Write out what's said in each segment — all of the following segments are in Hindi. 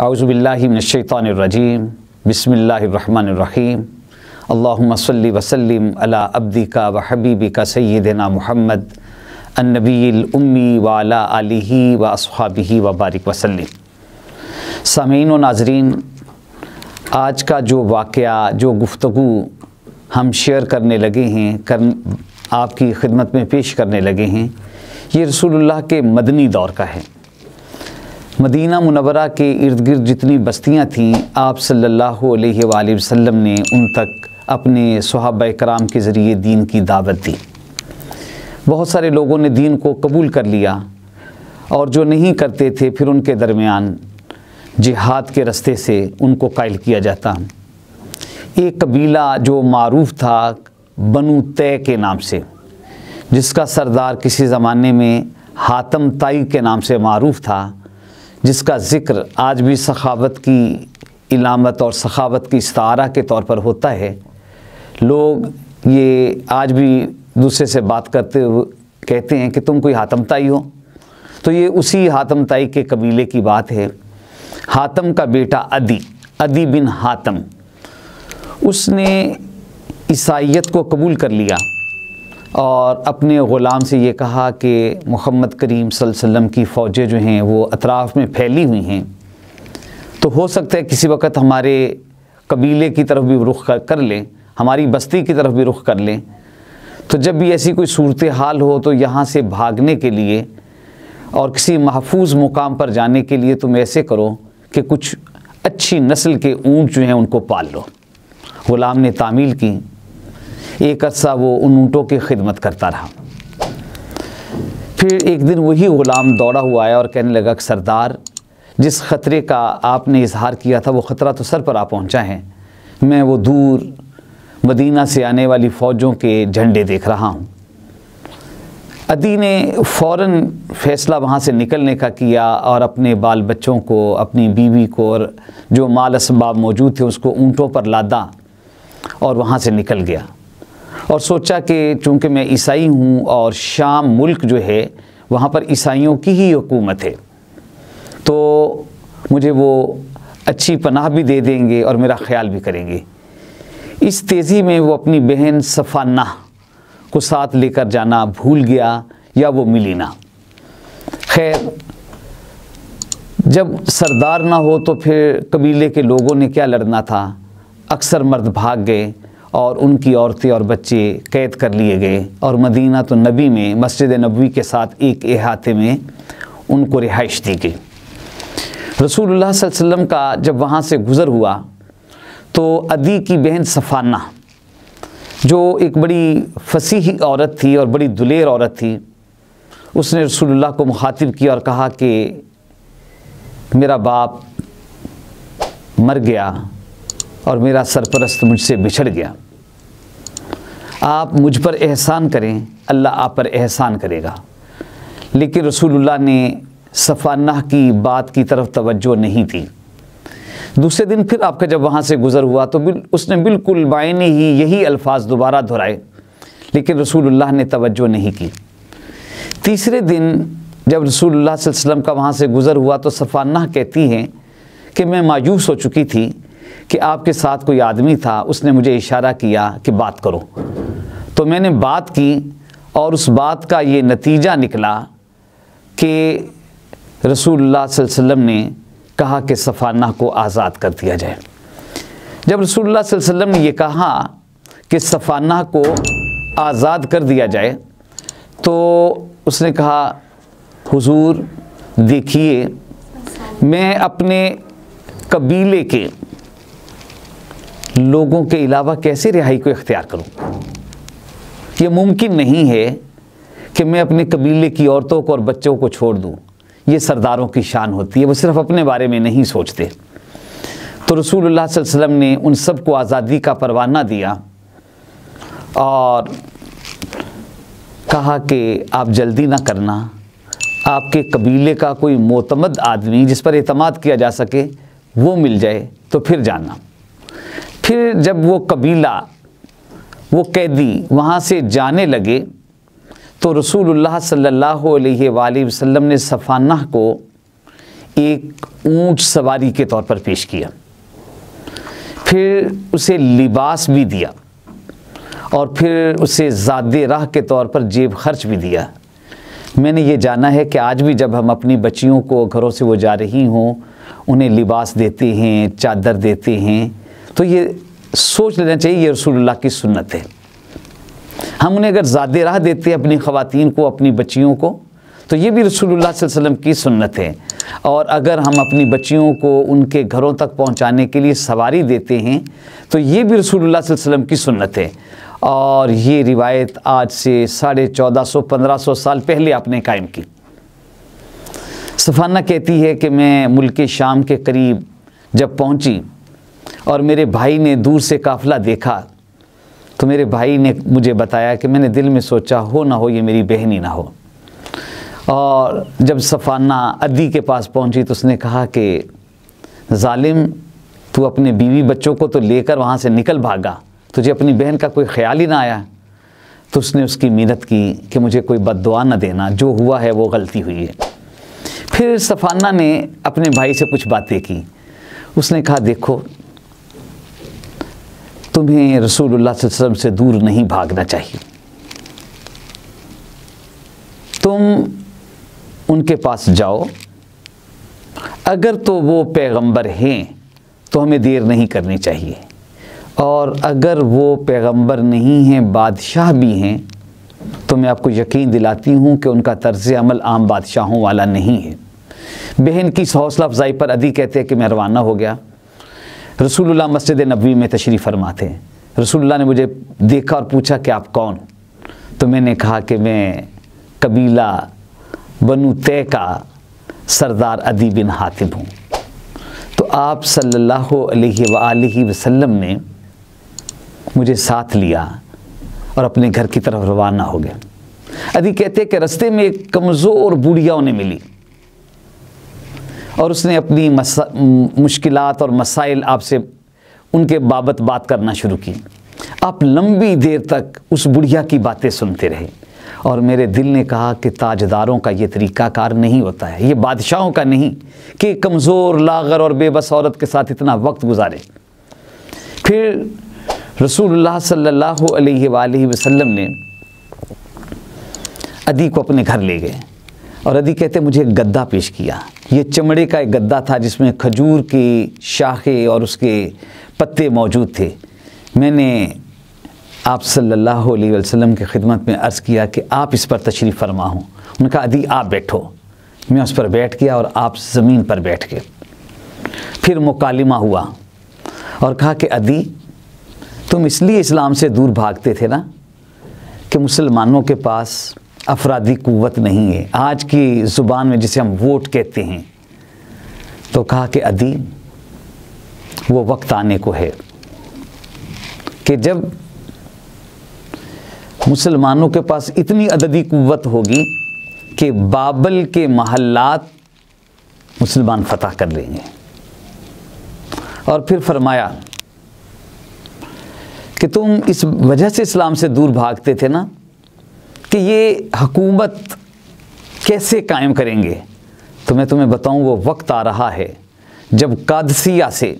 औज़ु बिल्लाहि मिनश्शैतानिर रजीम बिस्मिल्लाहिर रहमानिर रहीम अल्लाहुम्मा सल्लि व सल्लिम अला अब्दिका व हबीबिका सय्यिदिना मुहम्मद अन्नबिय्यिल उम्मी व अला आलिहि व अस्हाबिहि व बारिक वसल्लिम। सामीन व नाज़रीन, आज का जो वाक़या, जो गुफ्तगू हम शेयर करने लगे हैं, आपकी खिदमत में पेश करने लगे हैं, ये रसूलुल्लाह के मदनी दौर का है। मदीना मुनव्वरा के इर्द गिर्द जितनी बस्तियां थीं, आप सल्लल्लाहु अलैहि वालैहि वसल्लम ने उन तक अपने सहाबा कराम के ज़रिए दीन की दावत दी। बहुत सारे लोगों ने दीन को कबूल कर लिया और जो नहीं करते थे फिर उनके दरमियान जिहाद के रास्ते से उनको कायल किया जाता। एक कबीला जो मारूफ़ था बनु तै के नाम से, जिसका सरदार किसी ज़माने में हातम ताई के नाम से मारूफ़ था, जिसका ज़िक्र आज भी सखावत की इलामत और सखावत की इस्तारा के तौर पर होता है। लोग ये आज भी दूसरे से बात करते हुए कहते हैं कि तुम कोई हातम ताई हो, तो ये उसी हातम ताई के कबीले की बात है। हातम का बेटा अदी बिन हातम, उसने ईसाईयत को कबूल कर लिया और अपने ग़ुलाम से ये कहा कि मोहम्मद करीम सल्लल्लाहु अलैहि वसल्लम की फ़ौजें जो हैं वो अतराफ़ में फैली हुई हैं, तो हो सकता है किसी वक्त हमारे कबीले की तरफ भी रुख कर लें, हमारी बस्ती की तरफ भी रुख कर लें। तो जब भी ऐसी कोई सूरत हाल हो तो यहाँ से भागने के लिए और किसी महफूज मुकाम पर जाने के लिए तुम ऐसे करो कि कुछ अच्छी नस्ल के ऊँट जो हैं उनको पाल लो। ग़ुलाम ने तामील की। एक अरसा वो उन ऊँटों की खिदमत करता रहा। फिर एक दिन वही ग़ुलाम दौड़ा हुआ आया और कहने लगा कि सरदार, जिस ख़तरे का आपने इजहार किया था वो ख़तरा तो सर पर आ पहुँचा है। मैं वो दूर मदीना से आने वाली फ़ौजों के झंडे देख रहा हूँ। अदी ने फ़ौरन फ़ैसला वहाँ से निकलने का किया और अपने बाल बच्चों को, अपनी बीवी को और जो माल असबाब मौजूद थे उसको ऊँटों पर लादा और वहाँ से निकल गया और सोचा कि चूँकि मैं ईसाई हूँ और शाम मुल्क जो है वहाँ पर ईसाइयों की ही हुकूमत है, तो मुझे वो अच्छी पनाह भी दे देंगे और मेरा ख़्याल भी करेंगे। इस तेज़ी में वो अपनी बहन सफ़ाना को साथ लेकर जाना भूल गया या वो मिली ना। खैर, जब सरदार ना हो तो फिर कबीले के लोगों ने क्या लड़ना था। अक्सर मर्द भाग गए और उनकी औरतें और बच्चे कैद कर लिए गए और मदीना तो नबी में मस्जिद नबवी के साथ एक अहाते में उनको रिहाइश दी गई। रसूलुल्लाह सल्लल्लाहु अलैहि वसल्लम का जब वहाँ से गुज़र हुआ तो अदी की बहन सफ़ाना, जो एक बड़ी फसीह औरत थी और बड़ी दुलेर औरत थी, उसने रसूलुल्लाह को मुखातिब किया और कहा कि मेरा बाप मर गया और मेरा सरपरस्त मुझसे बिछड़ गया। आप मुझ पर एहसान करें, अल्लाह आप पर एहसान करेगा। लेकिन रसूलुल्लाह ने सफ़ाना की बात की तरफ तवज्जो नहीं थी। दूसरे दिन फिर आपका जब वहाँ से गुज़र हुआ तो उसने बिल्कुल बायने ही यही अल्फाज दोबारा दोहराए, लेकिन रसूलुल्लाह ने तवज्जो नहीं की। तीसरे दिन जब रसूलुल्लाह सल्लल्लाहु अलैहि वसल्लम का वहाँ से गुज़र हुआ तो सफ़ाना कहती हैं कि मैं मायूस हो चुकी थी कि आपके साथ कोई आदमी था, उसने मुझे इशारा किया कि बात करो, तो मैंने बात की और उस बात का ये नतीजा निकला कि रसूलुल्लाह सल्लल्लाहु अलैहि वसल्लम ने कहा कि सफ़ाना को आज़ाद कर दिया जाए। जब रसूलुल्लाह सल्लल्लाहु अलैहि वसल्लम ने ये कहा कि सफ़ाना को आज़ाद कर दिया जाए तो उसने कहा, हुजूर देखिए, मैं अपने कबीले के लोगों के अलावा कैसे रिहाई को इख्तियार करूं? ये मुमकिन नहीं है कि मैं अपने कबीले की औरतों को और बच्चों को छोड़ दूं। ये सरदारों की शान होती है, वो सिर्फ अपने बारे में नहीं सोचते। तो रसूलुल्लाह सल्लल्लाहु अलैहि वसल्लम ने उन सब को आज़ादी का परवाना दिया और कहा कि आप जल्दी ना करना, आपके कबीले का कोई मोतमद आदमी जिस पर एतमाद किया जा सके वो मिल जाए तो फिर जाना। फिर जब वो कबीला, वो कैदी वहाँ से जाने लगे तो रसूलुल्लाह सल्लल्लाहु अलैहि वसल्लम ने सफ़ाना को एक ऊंट सवारी के तौर पर पेश किया, फिर उसे लिबास भी दिया और फिर उसे ज़ादे राह के तौर पर जेब खर्च भी दिया। मैंने ये जाना है कि आज भी जब हम अपनी बच्चियों को घरों से वो जा रही हों, उन्हें लिबास देते हैं, चादर देते हैं, तो ये सोच लेना चाहिए ये रसूलुल्लाह की सुन्नत है। हम उन्हें अगर ज़ादे राह देते हैं अपनी ख़वातीन को, अपनी बच्चियों को, तो ये भी रसूलुल्लाह सल्लल्लाहु अलैहि वसल्लम की सुन्नत है। और अगर हम अपनी बच्चियों को उनके घरों तक पहुंचाने के लिए सवारी देते हैं तो ये भी रसूलुल्लाह सल्लल्लाहु अलैहि वसल्लम की सुन्नत है। और ये रिवायत आज से 1450-1500 साल पहले आपने कायम की। सफ़ाना कहती है कि मैं मुल्क शाम के करीब जब पहुंची और मेरे भाई ने दूर से काफ़िला देखा, तो मेरे भाई ने मुझे बताया कि मैंने दिल में सोचा हो ना हो ये मेरी बहन ही ना हो। और जब सफ़ाना अदी के पास पहुंची तो उसने कहा कि ज़ालिम, तू अपने बीवी बच्चों को तो लेकर वहाँ से निकल भागा, तुझे अपनी बहन का कोई ख्याल ही ना आया। तो उसने उसकी मिन्नत की कि मुझे कोई बद्दुआ न देना, जो हुआ है वो गलती हुई है। फिर सफ़ाना ने अपने भाई से कुछ बातें की। उसने कहा, देखो तुम्हें रसूलुल्लाह सल्लल्लाहु अलैहि वसल्लम से दूर नहीं भागना चाहिए। तुम उनके पास जाओ, अगर तो वो पैगंबर हैं तो हमें देर नहीं करनी चाहिए, और अगर वो पैगंबर नहीं हैं, बादशाह भी हैं, तो मैं आपको यकीन दिलाती हूँ कि उनका तर्ज़ अमल आम बादशाहों वाला नहीं है। बहन की हौसला अफजाई पर अदी कहते हैं कि मैं रवाना हो गया। रसूलुल्लाह मस्जिद नबवी में तशरीफ़ फरमा थे। रसूलुल्लाह ने मुझे देखा और पूछा कि आप कौन? तो मैंने कहा कि मैं कबीला बनु तै का सरदार अदी बिन हातिम हूँ। तो आप सल्लल्लाहु अलैहि वसल्लम ने मुझे साथ लिया और अपने घर की तरफ रवाना हो गए। अदी कहते हैं कि रास्ते में एक कमज़ोर बूढ़िया उन्हें मिली और उसने अपनी मुश्किलात और मसाइल आपसे उनके बाबत बात करना शुरू की। आप लंबी देर तक उस बुढ़िया की बातें सुनते रहे और मेरे दिल ने कहा कि ताजदारों का ये तरीक़ाकार नहीं होता है, ये बादशाहों का नहीं कि कमज़ोर, लागर और बेबस औरत के साथ इतना वक्त गुजारे। फिर रसूलुल्लाह सल्लल्लाहु अलैहि वसल्लम ने अदी को अपने घर ले गए और अदी कहते मुझे एक गद्दा पेश किया। ये चमड़े का एक गद्दा था जिसमें खजूर की शाखें और उसके पत्ते मौजूद थे। मैंने आप सल्लल्लाहु अलैहि वसल्लम की खिदमत में अर्ज़ किया कि आप इस पर तशरीफ़ फरमा हूँ। उन्होंने कहा, अदी आप बैठो। मैं उस पर बैठ गया और आप ज़मीन पर बैठ गए। फिर मुकालिमा हुआ और कहा कि अदी, तुम इसलिए इस्लाम से दूर भागते थे ना कि मुसलमानों के पास अफरादी कुव्वत नहीं है, आज की ज़ुबान में जिसे हम वोट कहते हैं। तो कहा कि अदी, वो वक्त आने को है कि जब मुसलमानों के पास इतनी अददी कुव्वत होगी कि बाबल के महल्लात मुसलमान फतह कर लेंगे। और फिर फरमाया कि तुम इस वजह से इस्लाम से दूर भागते थे ना कि ये हुकूमत कैसे कायम करेंगे। तो मैं तुम्हें बताऊं, वो वक्त आ रहा है जब कादसिया से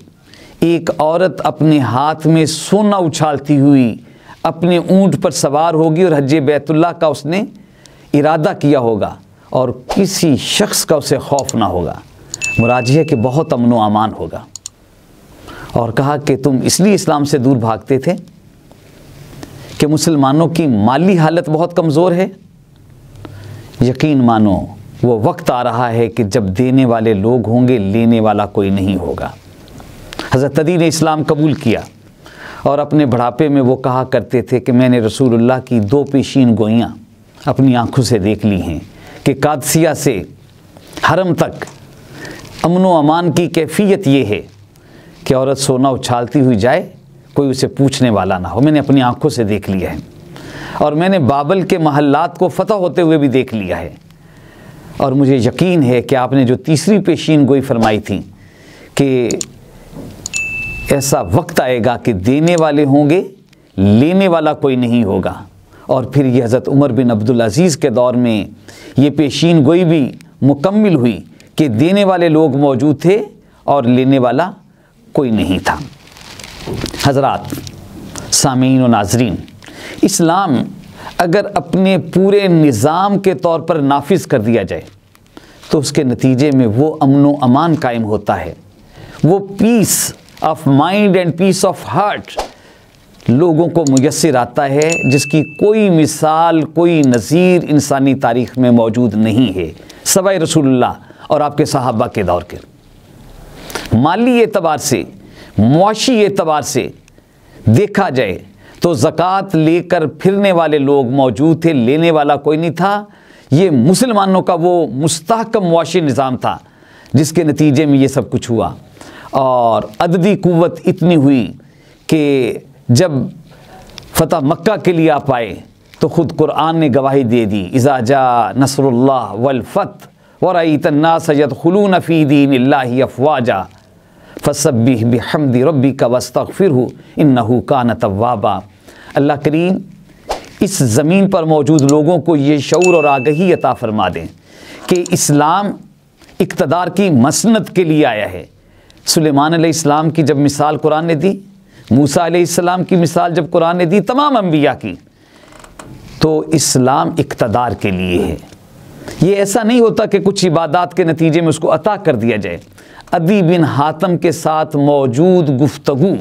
एक औरत अपने हाथ में सोना उछालती हुई अपने ऊंट पर सवार होगी और हज्जे बैतुल्लाह का उसने इरादा किया होगा और किसी शख्स का उसे खौफ ना होगा। मुराद है कि बहुत अमन व अमान होगा। और कहा कि तुम इसलिए इस्लाम से दूर भागते थे कि मुसलमानों की माली हालत बहुत कमज़ोर है। यकीन मानो, वो वक्त आ रहा है कि जब देने वाले लोग होंगे, लेने वाला कोई नहीं होगा। हज़रत अदी ने इस्लाम कबूल किया और अपने बुढ़ापे में वो कहा करते थे कि मैंने रसूलुल्लाह की 2 पेशीन गोइयाँ अपनी आँखों से देख ली हैं कि कादसिया से हरम तक अमन व अमान की कैफियत ये है कि औरत सोना उछालती हुई जाए, कोई उसे पूछने वाला ना हो। मैंने अपनी आँखों से देख लिया है और मैंने बाबल के महल्लात को फतह होते हुए भी देख लिया है। और मुझे यकीन है कि आपने जो तीसरी पेशीन गोई फरमाई थी कि ऐसा वक्त आएगा कि देने वाले होंगे, लेने वाला कोई नहीं होगा। और फिर ये हज़रत उमर बिन अब्दुल अज़ीज़ के दौर में ये पेशीन गोई भी मुकम्मिल हुई कि देने वाले लोग मौजूद थे और लेने वाला कोई नहीं था। हज़रात, सामीन और नाज़रीन, इस्लाम अगर अपने पूरे निज़ाम के तौर पर नाफिज कर दिया जाए तो उसके नतीजे में वो अमन व अमान कायम होता है, वो peace of mind and peace of heart लोगों को मुयस्सर आता है, जिसकी कोई मिसाल, कोई नज़ीर इंसानी तारीख़ में मौजूद नहीं है सवाए रसूलुल्लाह और आपके सहाबा के दौर के। माली एतबार से, मुआशी एतबार से देखा जाए तो ज़कात लेकर फिरने वाले लोग मौजूद थे, लेने वाला कोई नहीं था। ये मुसलमानों का वो मुस्तहकम मुआशी निज़ाम था जिसके नतीजे में ये सब कुछ हुआ। और अददी कुव्वत इतनी हुई कि जब फ़तह मक्का के लिए आप आए तो ख़ुद कुरान ने गवाही दे दी, इज़ा जा नसरुल्लाह वल फ़थ व रअयतन नास यदखुलून फ़ी दीनिल्लाहि अफ़वाजा फसब्बिह बिहम्दि रब्बिका वस्तग़फिरहु इन्नहु कान तव्वाबा। अल्लाह करीम इस ज़मीन पर मौजूद लोगों को ये शऊर और आगही अता फ़रमा दें कि इस्लाम इक़्तिदार की मसनद के लिए आया है। सुलेमान अलैहिस्सलाम की जब मिसाल कुरान ने दी, मूसा अलैहिस्सलाम की मिसाल जब कुरान ने दी, तमाम अंबिया की, तो इस्लाम इक़्तिदार के लिए है। ये ऐसा नहीं होता कि कुछ इबादात के नतीजे में उसको अता कर दिया जाए। अदी बिन हातम के साथ मौजूद गुफ्तगू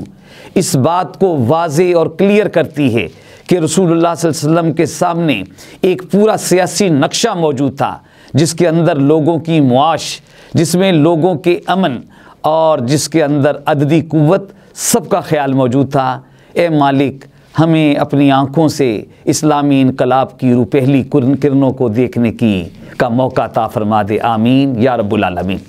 इस बात को वाज़े और क्लियर करती है कि रसूलुल्लाह सल्लल्लाहु अलैहि वसल्लम के सामने एक पूरा सियासी नक्शा मौजूद था, जिसके अंदर लोगों की मुआश, जिसमें लोगों के अमन और जिसके अंदर अददी कुव्वत, सबका ख्याल मौजूद था। ए मालिक, हमें अपनी आँखों से इस्लामी इनकलाब की रुपहली किरणों को देखने का मौका अता फरमा दे। आमीन या रब्बुल आलमीन।